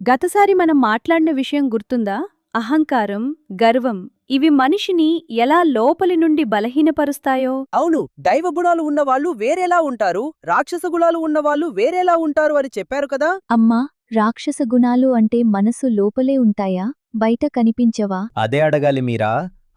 గతసారి మనం మాట్లాడిన విషయం గుర్తుందా? అహంకారం, గర్వం ఇవి మనిషిని ఎలా లోపలి నుండి బలహీనపరుస్తాయో. అవును, దైవ గుణాలు ఉన్నవాళ్ళు వేరేలా ఉంటారు, రాక్షస గుణాలు ఉన్నవాళ్ళు వేరేలా ఉంటారు అని చెప్పారు కదా. అమ్మా, రాక్షస గుణాలు అంటే మనసు లోపలే ఉంటాయా, బయట కనిపించవా? అదే అడగాలి మీరా.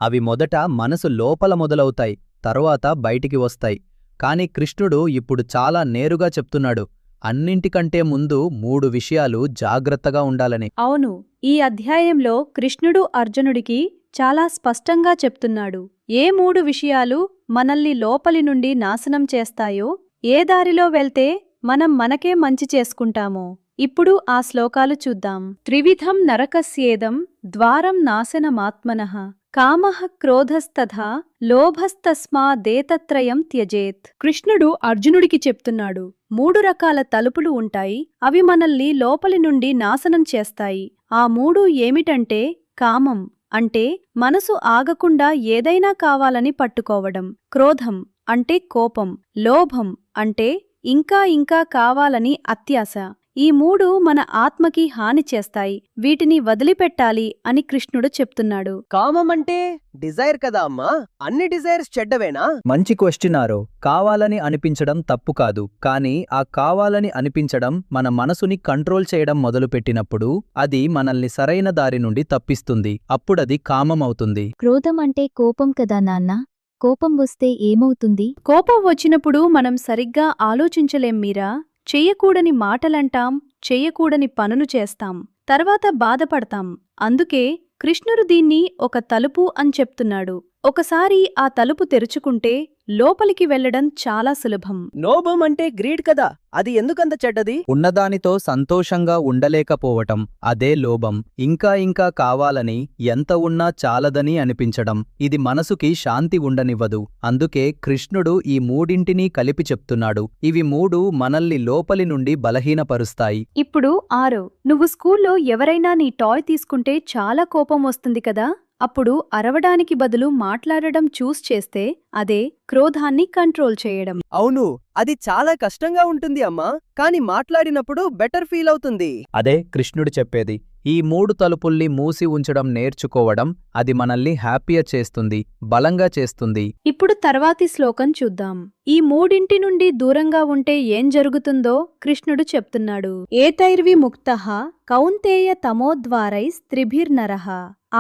అవి మొదట మనసు లోపల మొదలవుతాయి, తరువాత బయటికి వస్తాయి. కాని కృష్ణుడు ఇప్పుడు చాలా నేరుగా చెప్తున్నాడు, అన్నింటికంటే ముందు 3 విషయాలు జాగ్రత్తగా ఉండాలని. అవును, ఈ అధ్యాయంలో కృష్ణుడు అర్జునుడికి చాలా స్పష్టంగా చెప్తున్నాడు ఏ 3 విషయాలు మనల్ని లోపలి నుండి నాశనం చేస్తాయో, ఏ దారిలో వెళ్తే మనం మనకే మంచి చేసుకుంటామో. ఇప్పుడు ఆ శ్లోకాలు చూద్దాం. త్రివిధం నరకస్యేదం ద్వారం నాశనమాత్మనః కామః క్రోధస్తథా లోభస్తస్మాదేతత్రయం త్యజేత్. కృష్ణుడు అర్జునుడికి చెప్తున్నాడు 3 రకాల తలుపులు ఉంటాయి, అవి మనల్ని లోపలి నుండి నాశనం చేస్తాయి. ఆ 3 ఏమిటంటే కామం అంటే మనసు ఆగకుండా ఏదైనా కావాలని పట్టుకోవడం, క్రోధం అంటే కోపం, లోభం అంటే ఇంకా ఇంకా కావాలని అత్యాశ. ఈ 3 మన ఆత్మకి హాని చేస్తాయి, వీటిని వదిలిపెట్టాలి అని కృష్ణుడు చెప్తున్నాడు. కామం అంటే డిజైర్ కదా అమ్మా, అన్ని డిజైర్స్ చెడ్డవేనా? మంచి క్వశ్చనారో. కావాలని అనిపించడం తప్పు కాదు, కానీ ఆ కావాలని అనిపించడం మన మనసుని కంట్రోల్ చేయడం మొదలుపెట్టినప్పుడు అది మనల్ని సరైన దారి నుండి తప్పిస్తుంది, అప్పుడది కామమవుతుంది. క్రోధం అంటే కోపం కదా నాన్న, కోపం వస్తే ఏమవుతుంది? కోపం వచ్చినప్పుడు మనం సరిగ్గా ఆలోచించలేం మీరా. చెయ్యకూడని మాటలంటాం, చెయ్యకూడని పనులు చేస్తాం, తర్వాత బాధపడతాం. అందుకే కృష్ణుడు దీన్ని ఒక తలుపు అని చెప్తున్నాడు. ఒకసారి ఆ తలుపు తెరుచుకుంటే లోపలికి వెళ్లడం చాలా సులభం. లోభం అంటే గ్రీడ్ కదా, అది ఎందుకంత చెడ్డది? ఉన్నదానితో సంతోషంగా ఉండలేకపోవటం, అదే లోభం. ఇంకా ఇంకా కావాలని, ఎంత ఉన్నా చాలదని అనిపించడం, ఇది మనసుకి శాంతి ఉండనివ్వదు. అందుకే కృష్ణుడు ఈ 3ంటినీ కలిపి చెప్తున్నాడు. ఇవి 3 మనల్ని లోపలి నుండి బలహీనపరుస్తాయి. ఇప్పుడు 6, నువ్వు స్కూల్లో ఎవరైనా నీ టాయ్ తీసుకుంటే చాలా కోపం వస్తుంది కదా, అప్పుడు అరవడానికి బదులు మాట్లాడడం చూస్ చేస్తే అదే క్రోధాన్ని కంట్రోల్ చేయడం. అవును, అది చాలా కష్టంగా ఉంటుంది అమ్మా, కాని మాట్లాడినప్పుడు బెటర్ ఫీల్ అవుతుంది. అదే కృష్ణుడు చెప్పేది. ఈ 3 తలుపుల్ని మూసి ఉంచడం నేర్చుకోవడం, అది మనల్ని హ్యాపీగా చేస్తుంది, బలంగా చేస్తుంది. ఇప్పుడు తర్వాతి శ్లోకం చూద్దాం. ఈ 3 నుండి దూరంగా ఉంటే ఏం జరుగుతుందో కృష్ణుడు చెప్తున్నాడు. ఏతైర్విముక్తః కౌంతేయ తమోద్వారైస్త్రిభిర్నరః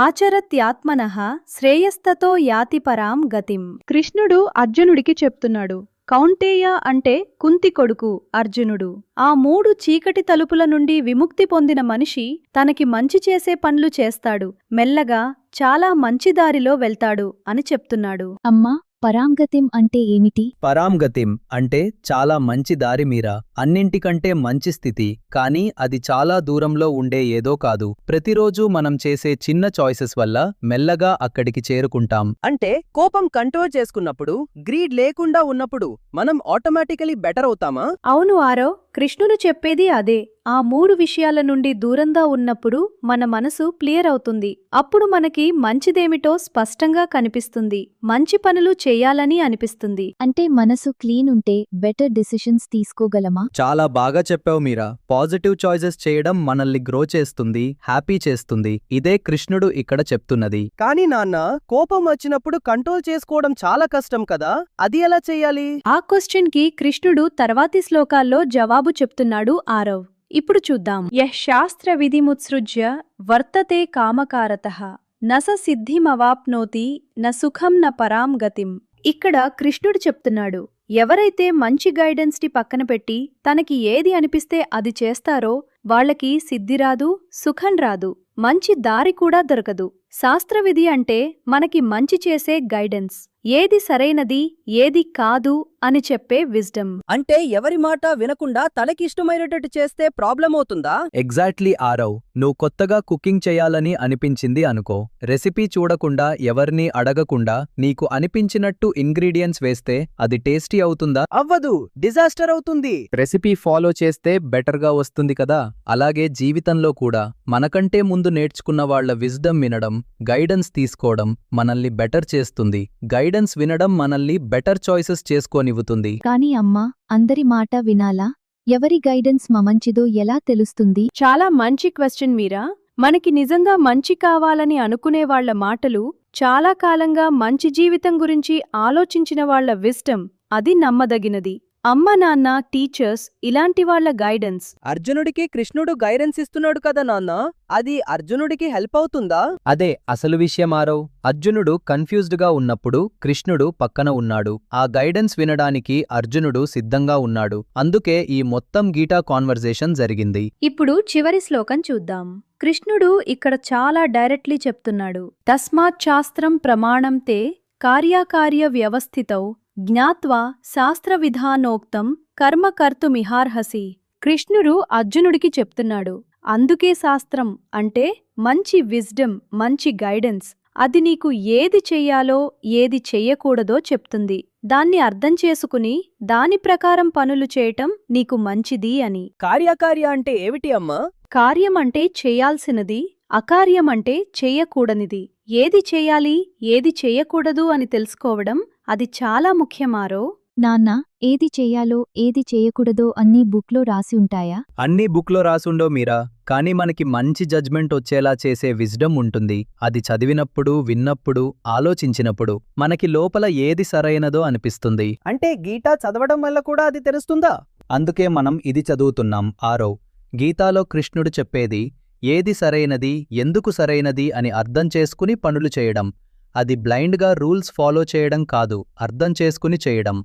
ఆచరత్యాత్మనః శ్రేయస్తతో యాతి పరాం గతిం. కృష్ణుడు అర్జునుడికి చెప్తున్నాడు. కౌంతేయ అంటే కుంతి కొడుకు అర్జునుడు. ఆ 3 చీకటి తలుపుల నుండి విముక్తి పొందిన మనిషి తనకి మంచి చేసే పనులు చేస్తాడు, మెల్లగా చాలా మంచి దారిలో వెళ్తాడు అని చెప్తున్నాడు. అమ్మా, పరాంగతిం అంటే ఏమిటి? పరాంగతిం అంటే చాలా మంచి దారి మీరా, అన్నింటికంటే మంచి స్థితి. కానీ అది చాలా దూరంలో ఉండే ఏదో కాదు. ప్రతిరోజూ మనం చేసే చిన్న చాయిసెస్ వల్ల మెల్లగా అక్కడికి చేరుకుంటాం. అంటే కోపం కంట్రోల్ చేసుకున్నప్పుడు, గ్రీడ్ లేకుండా ఉన్నప్పుడు మనం ఆటోమేటికలీ బెటర్ అవుతామా? అవును ఆరవ్, కృష్ణుడు చెప్పేది అదే. ఆ 3 విషయాల నుండి దూరంగా ఉన్నప్పుడు మన మనసు క్లియర్ అవుతుంది. అప్పుడు మనకి మంచిదేమిటో స్పష్టంగా కనిపిస్తుంది, మంచి పనులు చెయ్యాలని అనిపిస్తుంది. అంటే మనసు క్లీన్ ఉంటే బెటర్ డిసిషన్స్ తీసుకోగలమా? చాలా బాగా చెప్పావు మీరా. పాజిటివ్ చాయిసెస్ చేయడం మనల్ని గ్రో చేస్తుంది, హ్యాపీ చేస్తుంది. ఇదే కృష్ణుడు ఇక్కడ చెప్తున్నది. కానీ నాన్న, కోపం వచ్చినప్పుడు కంట్రోల్ చేసుకోవడం చాలా కష్టం కదా, అది ఎలా చెయ్యాలి? ఆ క్వశ్చన్ కి కృష్ణుడు తర్వాతి శ్లోకాల్లో జవాబు చెప్తున్నాడు ఆరవ్. ఇప్పుడు చూద్దాం. యః శాస్త్ర విధిముత్సృజ్య వర్తతే కామకారతః న స సిద్ధిమవాప్నోతి న సుఖం న పరాం గతిం. ఇక్కడ కృష్ణుడు చెప్తున్నాడు, ఎవరైతే మంచి గైడెన్స్ ని పక్కన పెట్టి తనకి ఏది అనిపిస్తే అది చేస్తారో వాళ్లకి సిద్ధి రాదు, సుఖం రాదు, మంచి దారి కూడా దొరకదు. శాస్త్రవిధి అంటే మనకి మంచి చేసే గైడెన్స్, ఏది సరైనది ఏది కాదు అని చెప్పే విజ్డమ్. అంటే ఎవరి మాట వినకుండా తనకిష్టమైనట్టు చేస్తే ప్రాబ్లం అవుతుందా? ఎగ్జాక్ట్లీ ఆరవ్. నువ్వు కొత్తగా కుకింగ్ చేయాలని అనిపించింది అనుకో, రెసిపీ చూడకుండా ఎవర్నీ అడగకుండా నీకు అనిపించినట్టు ఇంగ్రీడియంట్స్ వేస్తే అది టేస్టీ అవుతుందా? అవ్వదు, డిజాస్టర్ అవుతుంది. రెసిపీ ఫాలో చేస్తే బెటర్గా వస్తుంది కదా. అలాగే జీవితంలో కూడా మనకంటే ముందు నేర్చుకున్న వాళ్ల విజ్డమ్ వినడం, గైడెన్స్ తీసుకోవడం మనల్ని బెటర్ చేస్తుంది. గైడెన్స్ గైడెన్స్ వినడం మనల్ని బెటర్ చాయిసెస్ చేసుకోనివ్వుతుంది. కాని అమ్మా, అందరి మాట వినాలా? ఎవరి గైడెన్స్ మంచిదో ఎలా తెలుస్తుంది? చాలా మంచి క్వశ్చన్ మీరా. మనకి నిజంగా మంచి కావాలని అనుకునే వాళ్ల మాటలు, చాలా కాలంగా మంచి జీవితం గురించి ఆలోచించిన వాళ్ల విస్డమ్, అది నమ్మదగినది. అమ్మ నాన్న, టీచర్స్, ఇలాంటి వాళ్ల గైడెన్స్. అర్జునుడికి కృష్ణుడు గైడెన్స్ ఇస్తున్నాడు కదా నాన్న, అది అర్జునుడికి హెల్ప్ అవుతుందా? అదే అసలు విషయం ఆరవ్. అర్జునుడు కన్ఫ్యూజ్డ్గా ఉన్నప్పుడు కృష్ణుడు పక్కన ఉన్నాడు. ఆ గైడెన్స్ వినడానికి అర్జునుడు సిద్ధంగా ఉన్నాడు. అందుకే ఈ మొత్తం గీటా కాన్వర్జేషన్ జరిగింది. ఇప్పుడు చివరి శ్లోకం చూద్దాం. కృష్ణుడు ఇక్కడ చాలా డైరెక్ట్లీ చెప్తున్నాడు. తస్మాత్ శాస్త్రం ప్రమాణం తే కార్యాకార్య వ్యవస్థితౌ జ్ఞాత్వా శాస్త్రవిధానోక్తం కర్మ కర్తుమిహార్హసి. కృష్ణుడు అర్జునుడికి చెప్తున్నాడు, అందుకే శాస్త్రం అంటే మంచి విజ్డమ్, మంచి గైడెన్స్. అది నీకు ఏది చెయ్యాలో ఏది చెయ్యకూడదో చెప్తుంది. దాన్ని అర్థం చేసుకుని దాని ప్రకారం పనులు చేయటం నీకు మంచిది అని. కార్యకార్య అంటే ఏమిటి అమ్మా? కార్యమంటే చెయ్యాల్సినది, అకార్యమంటే చెయ్యకూడనిది. ఏది చెయ్యాలి, ఏది చెయ్యకూడదు అని తెలుసుకోవడం అది చాలా ముఖ్యమారో. నాన్న, ఏది చెయ్యాలో ఏది చేయకూడదో అన్నీ బుక్లో రాసి ఉంటాయా? అన్నీ బుక్లో రాసుండో మీరా, కానీ మనకి మంచి జడ్జ్మెంట్ వచ్చేలా చేసే విజ్డమ్ ఉంటుంది. అది చదివినప్పుడు, విన్నప్పుడు, ఆలోచించినప్పుడు మనకి లోపల ఏది సరైనదో అనిపిస్తుంది. అంటే గీతా చదవడం వల్ల కూడా అది తెలుస్తుందా? అందుకే మనం ఇది చదువుతున్నాం ఆరవ్. గీతాలో కృష్ణుడు చెప్పేది ఏది సరైనది, ఎందుకు సరైనది అని అర్థం చేసుకుని పనులు చేయడం. అది బ్లైండ్గా రూల్స్ ఫాలో చేయడం కాదు, అర్థం చేసుకుని చేయడం.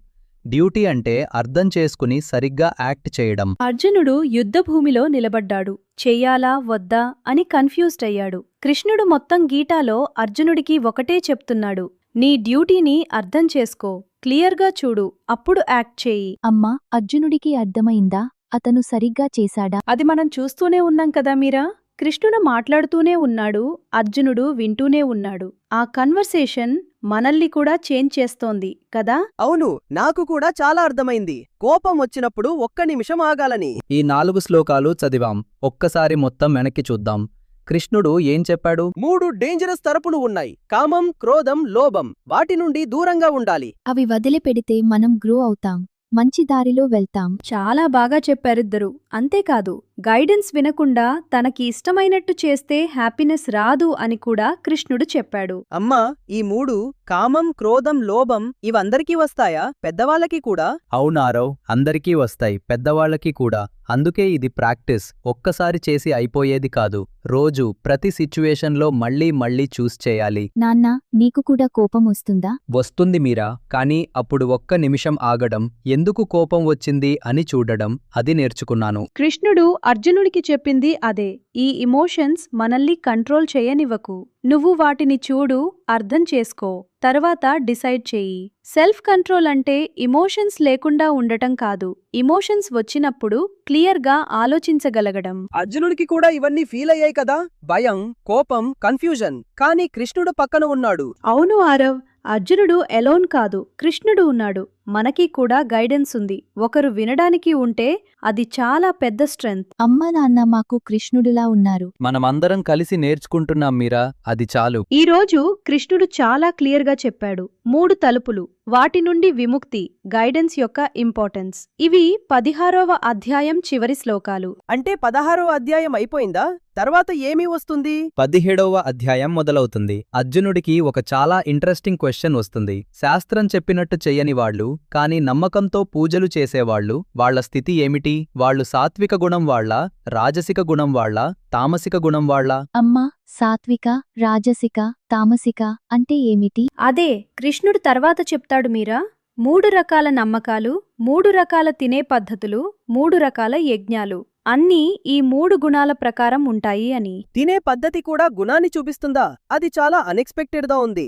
డ్యూటీ అంటే అర్థం చేసుకుని సరిగ్గా యాక్ట్ చేయడం. అర్జునుడు యుద్ధభూమిలో నిలబడ్డాడు. చెయ్యాలా వద్దా అని కన్ఫ్యూజ్డ్ అయ్యాడు. కృష్ణుడు మొత్తం గీటాలో అర్జునుడికి ఒకటే చెప్తున్నాడు, నీ డ్యూటీని అర్థం చేసుకో, క్లియర్గా చూడు, అప్పుడు యాక్ట్ చేయి. అమ్మా, అర్జునుడికి అర్థమైందా? అతను సరిగ్గా చేశాడా? అది మనం చూస్తూనే ఉన్నాం కదా మీరా. కృష్ణుడు మాట్లాడుతూనే ఉన్నాడు, అర్జునుడు వింటూనే ఉన్నాడు. ఆ కన్వర్సేషన్ మనల్ని కూడా చేంజ్ చేస్తోంది కదా. అవును, నాకు కూడా చాలా అర్థమైంది. కోపం వచ్చినప్పుడు ఒక్క నిమిషం ఆగాలని. ఈ 4 శ్లోకాలు చదివాం. ఒక్కసారి మొత్తం వెనక్కి చూద్దాం. కృష్ణుడు ఏం చెప్పాడు? 3 డేంజరస్ తరపులు ఉన్నాయి: కామం, క్రోధం, లోభం. వాటి నుండి దూరంగా ఉండాలి. అవి వదిలిపెడితే మనం గ్రో అవుతాం, మంచి దారిలో వెళ్తాం. చాలా బాగా చెప్పారిద్దరు. అంతేకాదు, గైడెన్స్ వినకుండా తనకి ఇష్టమైనట్టు చేస్తే హ్యాపీనెస్ రాదు అని కూడా కృష్ణుడు చెప్పాడు. అమ్మా, ఈ 3 కామం, క్రోధం, లోభం ఇవందరికీ వస్తాయా? పెద్దవాళ్ళకి కూడా? అవునారవ్, అందరికీ వస్తాయి, పెద్దవాళ్లకి కూడా. అందుకే ఇది ప్రాక్టీస్, ఒక్కసారి చేసి అయిపోయేది కాదు. రోజు ప్రతి సిచ్యువేషన్లో మళ్ళీ మళ్ళీ చూస్ చేయాలి. నాన్న, నీకు కూడా కోపం వస్తుందా? వస్తుంది మీరా, కానీ అప్పుడు ఒక్క నిమిషం ఆగడం, ఎందుకు కోపం వచ్చింది అని చూడడం, అది నేర్చుకున్నాను. కృష్ణుడు అర్జునుడికి చెప్పింది అదే. ఈ ఇమోషన్స్ మనల్ని కంట్రోల్ చేయనివ్వకు. నువ్వు వాటిని చూడు, అర్థం చేసుకో, తర్వాత డిసైడ్ చెయ్యి. సెల్ఫ్ కంట్రోల్ అంటే ఇమోషన్స్ లేకుండా ఉండటం కాదు, ఇమోషన్స్ వచ్చినప్పుడు క్లియర్గా ఆలోచించగలగడం. అర్జునుడికి కూడా ఇవన్నీ ఫీల్ అయ్యాయి కదా, భయం, కోపం, కన్ఫ్యూజన్. కానీ కృష్ణుడు పక్కన ఉన్నాడు. అవును ఆరవ్, అర్జునుడు ఎలోన్ కాదు, కృష్ణుడు ఉన్నాడు. మనకి కూడా గైడెన్స్ ఉంది. ఒకరు వినడానికి ఉంటే అది చాలా పెద్ద స్ట్రెంగ్త్. అమ్మ నాన్న మాకు కృష్ణుడిలా ఉన్నారు. మనమందరం కలిసి నేర్చుకుంటున్నాం మీరా, అది చాలు. ఈరోజు కృష్ణుడు చాలా క్లియర్గా చెప్పాడు. 3 తలుపులు, వాటి నుండి విముక్తి, గైడెన్స్ యొక్క ఇంపార్టెన్స్. ఇవి 16వ అధ్యాయం చివరి శ్లోకాలు. అంటే 16వ అధ్యాయం అయిపోయిందా? తర్వాత ఏమీ వస్తుంది? 17వ అధ్యాయం మొదలవుతుంది. అర్జునుడికి ఒక చాలా ఇంట్రెస్టింగ్ క్వశ్చన్ వస్తుంది. శాస్త్రం చెప్పినట్టు చెయ్యని వాళ్ళు, కానీ నమ్మకంతో పూజలు చేసేవాళ్ళు, వాళ్ల స్థితి ఏమిటి? వాళ్ళు సాత్విక గుణం వాళ్ళ, రాజసిక గుణం వాళ్ళ, తామసిక గుణం వాళ్ళ? అమ్మా, సాత్విక, రాజసిక, తామసిక అంటే ఏమిటి? అదే కృష్ణుడు తర్వాత చెప్తాడు మీరా. 3 రకాల నమ్మకాలు, 3 రకాల తినే పద్ధతులు, 3 రకాల యజ్ఞాలు అన్నీ ఈ 3 గుణాల ప్రకారం ఉంటాయి అని. తినే పద్ధతి కూడా గుణాన్ని చూపిస్తుందా? అది చాలా అన్ఎక్స్పెక్టెడ్గా ఉంది.